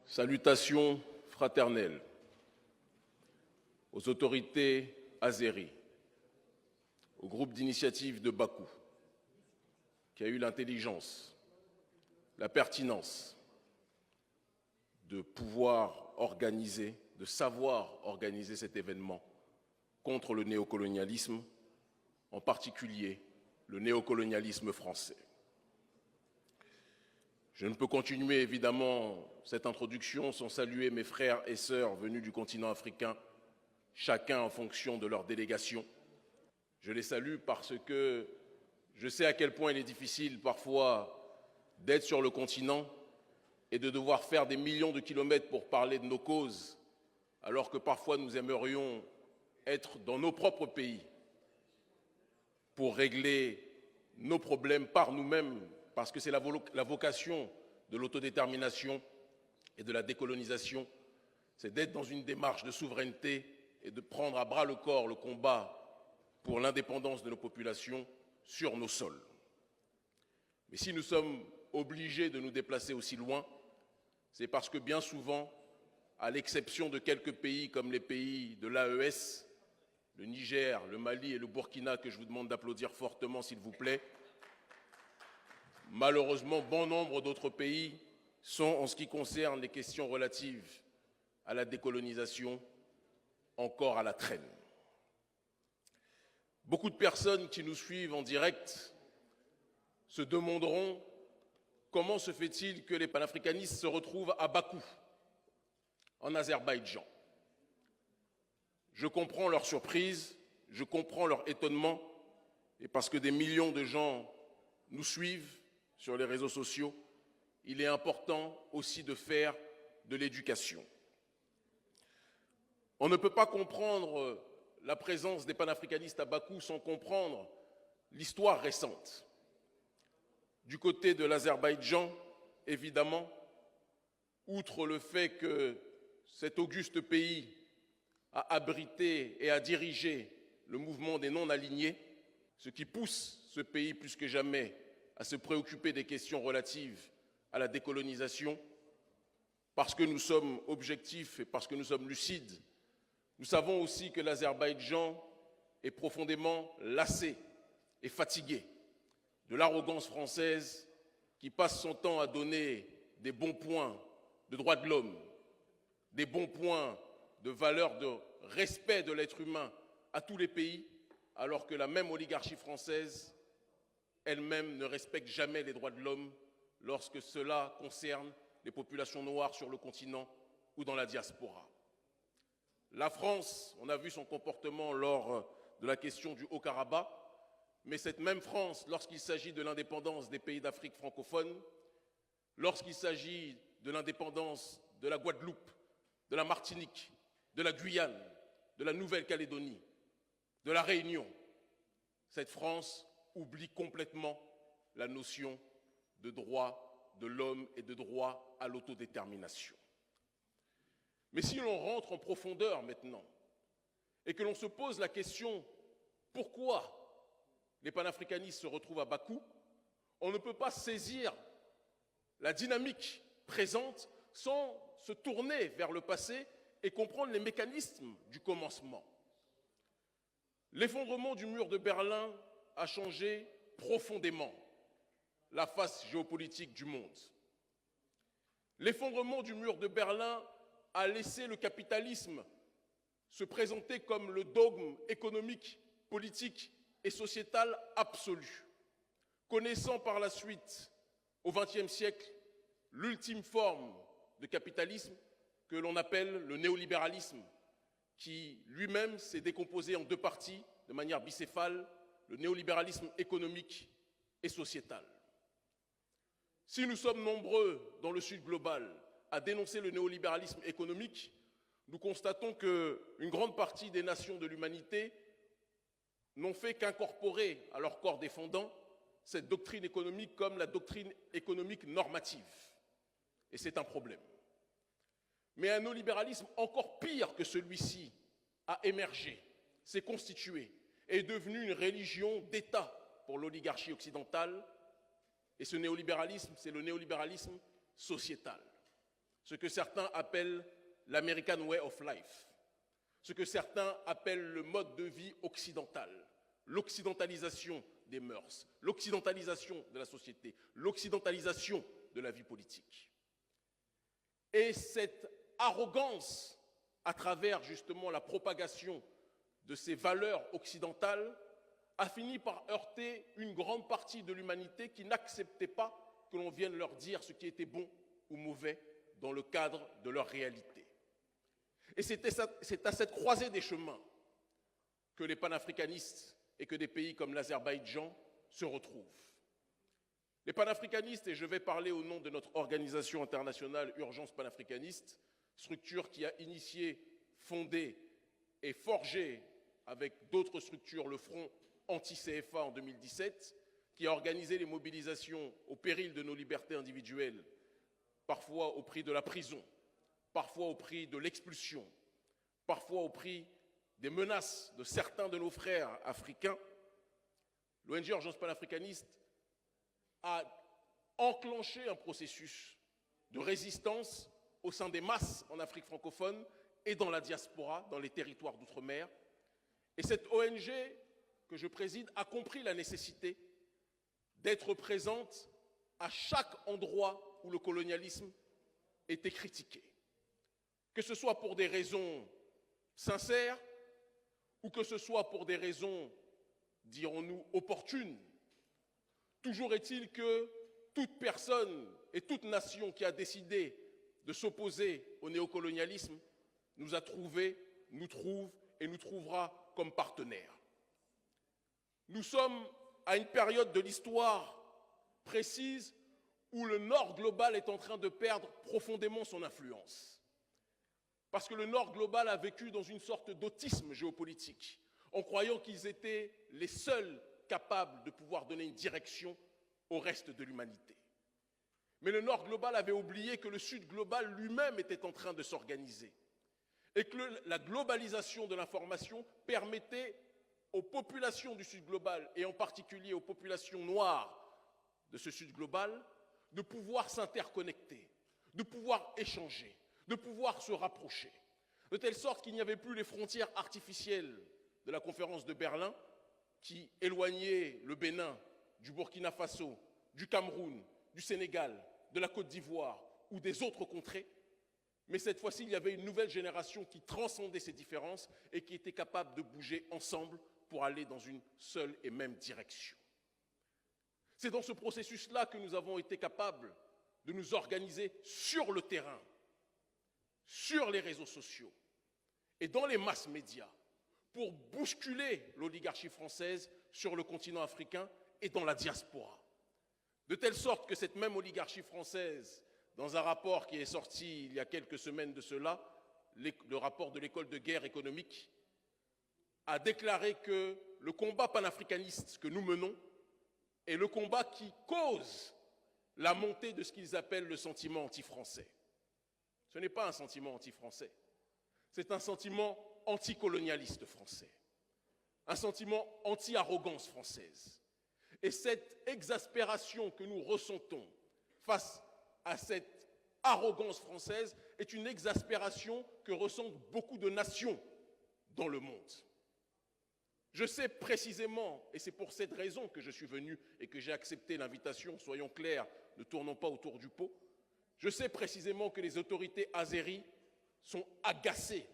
Salutations fraternelles aux autorités azéries, au groupe d'initiative de Bakou, qui a eu l'intelligence, la pertinence de pouvoir organiser, de savoir organiser cet événement contre le néocolonialisme, en particulier le néocolonialisme français. Je ne peux continuer évidemment cette introduction sans saluer mes frères et sœurs venus du continent africain, chacun en fonction de leur délégation. Je les salue parce que je sais à quel point il est difficile parfois d'être sur le continent et de devoir faire des millions de kilomètres pour parler de nos causes, alors que parfois nous aimerions être dans nos propres pays pour régler nos problèmes par nous-mêmes, parce que c'est la vocation de l'autodétermination et de la décolonisation, c'est d'être dans une démarche de souveraineté et de prendre à bras le corps le combat pour l'indépendance de nos populations sur nos sols. Mais si nous sommes obligés de nous déplacer aussi loin, c'est parce que bien souvent, à l'exception de quelques pays comme les pays de l'AES, le Niger, le Mali et le Burkina, que je vous demande d'applaudir fortement s'il vous plaît, malheureusement, bon nombre d'autres pays sont, en ce qui concerne les questions relatives à la décolonisation, encore à la traîne. Beaucoup de personnes qui nous suivent en direct se demanderont comment se fait-il que les panafricanistes se retrouvent à Bakou, en Azerbaïdjan. Je comprends leur surprise, je comprends leur étonnement, et parce que des millions de gens nous suivent sur les réseaux sociaux, il est important aussi de faire de l'éducation. On ne peut pas comprendre la présence des panafricanistes à Bakou sans comprendre l'histoire récente. Du côté de l'Azerbaïdjan, évidemment, outre le fait que cet auguste pays a abrité et a dirigé le mouvement des non-alignés, ce qui pousse ce pays plus que jamais à se préoccuper des questions relatives à la décolonisation, parce que nous sommes objectifs et parce que nous sommes lucides. Nous savons aussi que l'Azerbaïdjan est profondément lassé et fatigué de l'arrogance française qui passe son temps à donner des bons points de droits de l'homme, des bons points de valeur de respect de l'être humain à tous les pays, alors que la même oligarchie française elle-même ne respecte jamais les droits de l'homme lorsque cela concerne les populations noires sur le continent ou dans la diaspora. La France, on a vu son comportement lors de la question du Haut-Karabakh, mais cette même France, lorsqu'il s'agit de l'indépendance des pays d'Afrique francophone, lorsqu'il s'agit de l'indépendance de la Guadeloupe, de la Martinique, de la Guyane, de la Nouvelle-Calédonie, de la Réunion, cette France oublie complètement la notion de droit de l'homme et de droit à l'autodétermination. Mais si l'on rentre en profondeur maintenant et que l'on se pose la question pourquoi les panafricanistes se retrouvent à Bakou, on ne peut pas saisir la dynamique présente sans se tourner vers le passé et comprendre les mécanismes du commencement. L'effondrement du mur de Berlin a changé profondément la face géopolitique du monde. L'effondrement du mur de Berlin a laissé le capitalisme se présenter comme le dogme économique, politique et sociétal absolu, connaissant par la suite, au XXe siècle, l'ultime forme de capitalisme que l'on appelle le néolibéralisme, qui lui-même s'est décomposé en deux parties de manière bicéphale, le néolibéralisme économique et sociétal. Si nous sommes nombreux dans le Sud global à dénoncer le néolibéralisme économique, nous constatons qu'une grande partie des nations de l'humanité n'ont fait qu'incorporer à leur corps défendant cette doctrine économique comme la doctrine économique normative. Et c'est un problème. Mais un néolibéralisme encore pire que celui-ci a émergé, s'est constitué, est devenu une religion d'État pour l'oligarchie occidentale. Et ce néolibéralisme, c'est le néolibéralisme sociétal. ce que certains appellent l'American Way of Life, ce que certains appellent le mode de vie occidental, l'occidentalisation des mœurs, l'occidentalisation de la société, l'occidentalisation de la vie politique. Et cette arrogance, à travers justement la propagation de ces valeurs occidentales, a fini par heurter une grande partie de l'humanité qui n'acceptait pas que l'on vienne leur dire ce qui était bon ou mauvais dans le cadre de leur réalité. Et c'est à cette croisée des chemins que les panafricanistes et que des pays comme l'Azerbaïdjan se retrouvent. Les panafricanistes, et je vais parler au nom de notre organisation internationale Urgence panafricaniste, structure qui a initié, fondé et forgé avec d'autres structures le Front anti-CFA en 2017, qui a organisé les mobilisations au péril de nos libertés individuelles, parfois au prix de la prison, parfois au prix de l'expulsion, parfois au prix des menaces de certains de nos frères africains. L'ONG Urgence panafricaniste a enclenché un processus de résistance au sein des masses en Afrique francophone et dans la diaspora, dans les territoires d'outre-mer. Et cette ONG que je préside a compris la nécessité d'être présente à chaque endroit où le colonialisme était critiqué. Que ce soit pour des raisons sincères ou que ce soit pour des raisons, dirons-nous, opportunes. Toujours est-il que toute personne et toute nation qui a décidé de s'opposer au néocolonialisme nous a trouvés, nous trouve et nous trouvera comme partenaires. Nous sommes à une période de l'histoire précise où le Nord global est en train de perdre profondément son influence. Parce que le Nord global a vécu dans une sorte d'autisme géopolitique, en croyant qu'ils étaient les seuls capables de pouvoir donner une direction au reste de l'humanité. Mais le Nord global avait oublié que le Sud global lui-même était en train de s'organiser et que la globalisation de l'information permettait aux populations du Sud global, et en particulier aux populations noires de ce Sud global, de pouvoir s'interconnecter, de pouvoir échanger, de pouvoir se rapprocher, de telle sorte qu'il n'y avait plus les frontières artificielles de la conférence de Berlin qui éloignaient le Bénin, du Burkina Faso, du Cameroun, du Sénégal, de la Côte d'Ivoire ou des autres contrées. Mais cette fois-ci, il y avait une nouvelle génération qui transcendait ces différences et qui était capable de bouger ensemble pour aller dans une seule et même direction. C'est dans ce processus-là que nous avons été capables de nous organiser sur le terrain, sur les réseaux sociaux et dans les masses médias pour bousculer l'oligarchie française sur le continent africain et dans la diaspora. De telle sorte que cette même oligarchie française, dans un rapport qui est sorti il y a quelques semaines de cela, le rapport de l'école de guerre économique, a déclaré que le combat panafricaniste que nous menons est le combat qui cause la montée de ce qu'ils appellent le sentiment anti-français. Ce n'est pas un sentiment anti-français, c'est un sentiment anticolonialiste français, un sentiment anti-arrogance française. Et cette exaspération que nous ressentons face à cette arrogance française est une exaspération que ressentent beaucoup de nations dans le monde. Je sais précisément, et c'est pour cette raison que je suis venu et que j'ai accepté l'invitation, soyons clairs, ne tournons pas autour du pot, je sais précisément que les autorités azéries sont agacées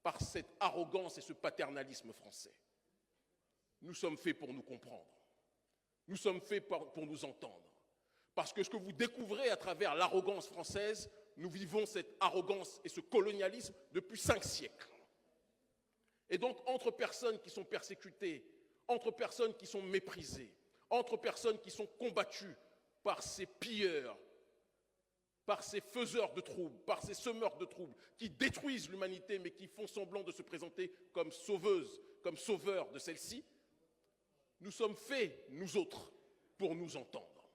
par cette arrogance et ce paternalisme français. Nous sommes faits pour nous comprendre. Nous sommes faits pour nous entendre. Parce que ce que vous découvrez à travers l'arrogance française, nous vivons cette arrogance et ce colonialisme depuis 5 siècles. Et donc, entre personnes qui sont persécutées, entre personnes qui sont méprisées, entre personnes qui sont combattues par ces pilleurs, par ces faiseurs de troubles, par ces semeurs de troubles, qui détruisent l'humanité, mais qui font semblant de se présenter comme sauveuses, comme sauveurs de celle-ci, nous sommes faits, nous autres, pour nous entendre.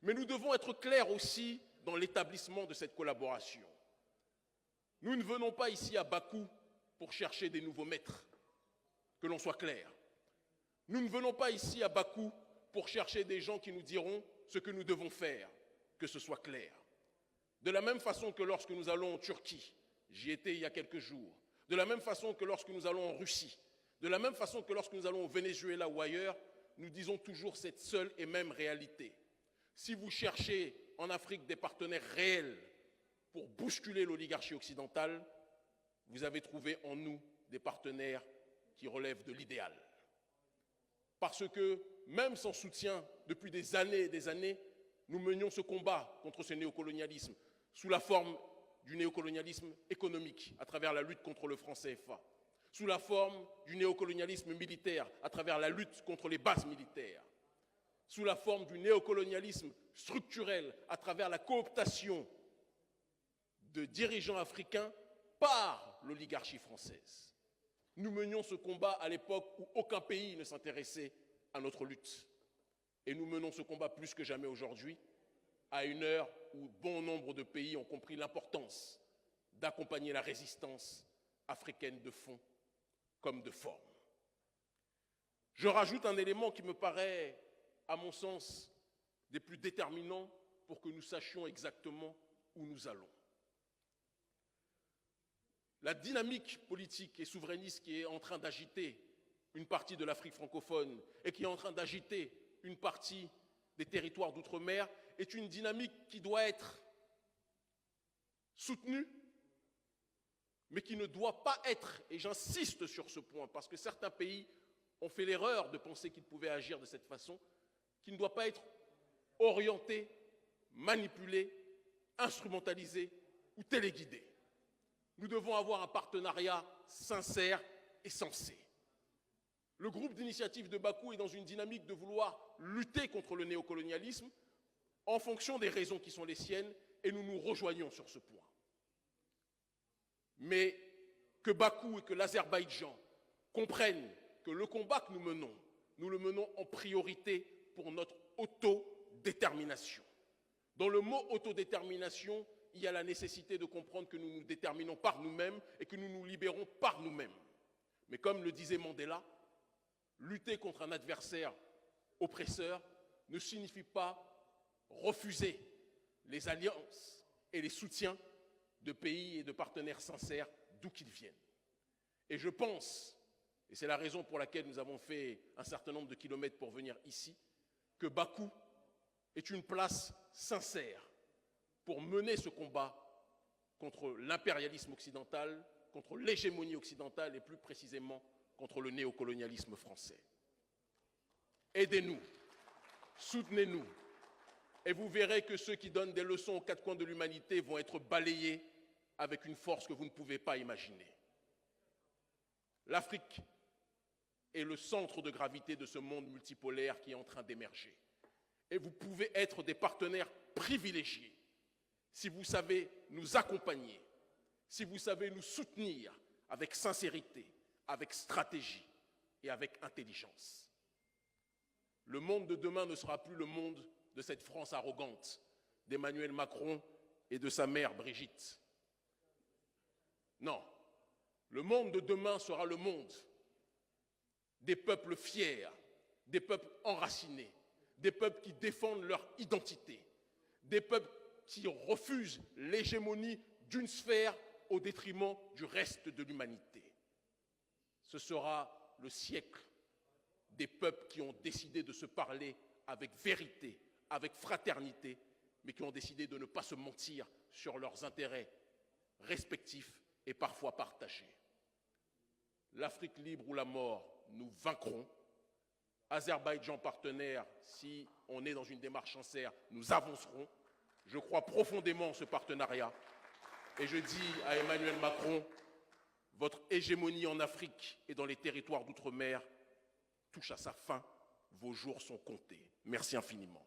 Mais nous devons être clairs aussi dans l'établissement de cette collaboration. Nous ne venons pas ici à Bakou pour chercher des nouveaux maîtres, que l'on soit clair. Nous ne venons pas ici à Bakou pour chercher des gens qui nous diront ce que nous devons faire, que ce soit clair. De la même façon que lorsque nous allons en Turquie, j'y étais il y a quelques jours, de la même façon que lorsque nous allons en Russie, de la même façon que lorsque nous allons au Venezuela ou ailleurs, nous disons toujours cette seule et même réalité. Si vous cherchez en Afrique des partenaires réels pour bousculer l'oligarchie occidentale, vous avez trouvé en nous des partenaires qui relèvent de l'idéal. Parce que même sans soutien, depuis des années, nous menions ce combat contre ce néocolonialisme sous la forme du néocolonialisme économique à travers la lutte contre le franc CFA, sous la forme du néocolonialisme militaire à travers la lutte contre les bases militaires, sous la forme du néocolonialisme structurel à travers la cooptation de dirigeants africains par l'oligarchie française. Nous menions ce combat à l'époque où aucun pays ne s'intéressait à notre lutte. Et nous menons ce combat plus que jamais aujourd'hui, à une heure où bon nombre de pays ont compris l'importance d'accompagner la résistance africaine de fond comme de forme. Je rajoute un élément qui me paraît, à mon sens, des plus déterminants pour que nous sachions exactement où nous allons. La dynamique politique et souverainiste qui est en train d'agiter une partie de l'Afrique francophone et qui est en train d'agiter une partie des territoires d'outre-mer est une dynamique qui doit être soutenue, mais qui ne doit pas être, et j'insiste sur ce point, parce que certains pays ont fait l'erreur de penser qu'ils pouvaient agir de cette façon, qui ne doit pas être orientée, manipulée, instrumentalisée ou téléguidée. Nous devons avoir un partenariat sincère et sensé. Le groupe d'initiative de Bakou est dans une dynamique de vouloir lutter contre le néocolonialisme en fonction des raisons qui sont les siennes, et nous nous rejoignons sur ce point. Mais que Bakou et que l'Azerbaïdjan comprennent que le combat que nous le menons en priorité pour notre autodétermination. Dans le mot autodétermination, il y a la nécessité de comprendre que nous nous déterminons par nous-mêmes et que nous nous libérons par nous-mêmes. Mais comme le disait Mandela, lutter contre un adversaire oppresseur ne signifie pas refuser les alliances et les soutiens de pays et de partenaires sincères d'où qu'ils viennent. Et je pense, et c'est la raison pour laquelle nous avons fait un certain nombre de kilomètres pour venir ici, que Bakou est une place sincère pour mener ce combat contre l'impérialisme occidental, contre l'hégémonie occidentale et plus précisément contre le néocolonialisme français. Aidez-nous, soutenez-nous, et vous verrez que ceux qui donnent des leçons aux quatre coins de l'humanité vont être balayés avec une force que vous ne pouvez pas imaginer. L'Afrique est le centre de gravité de ce monde multipolaire qui est en train d'émerger. Et vous pouvez être des partenaires privilégiés si vous savez nous accompagner, si vous savez nous soutenir avec sincérité, avec stratégie et avec intelligence. Le monde de demain ne sera plus le monde de cette France arrogante d'Emmanuel Macron et de sa mère Brigitte. Non, le monde de demain sera le monde des peuples fiers, des peuples enracinés, des peuples qui défendent leur identité, des peuples qui refusent l'hégémonie d'une sphère au détriment du reste de l'humanité. Ce sera le siècle des peuples qui ont décidé de se parler avec vérité, avec fraternité, mais qui ont décidé de ne pas se mentir sur leurs intérêts respectifs et parfois partagés. L'Afrique libre ou la mort, nous vaincrons. Azerbaïdjan partenaire, si on est dans une démarche sincère, nous avancerons. Je crois profondément en ce partenariat. Et je dis à Emmanuel Macron, votre hégémonie en Afrique et dans les territoires d'outre-mer touche à sa fin. Vos jours sont comptés. Merci infiniment.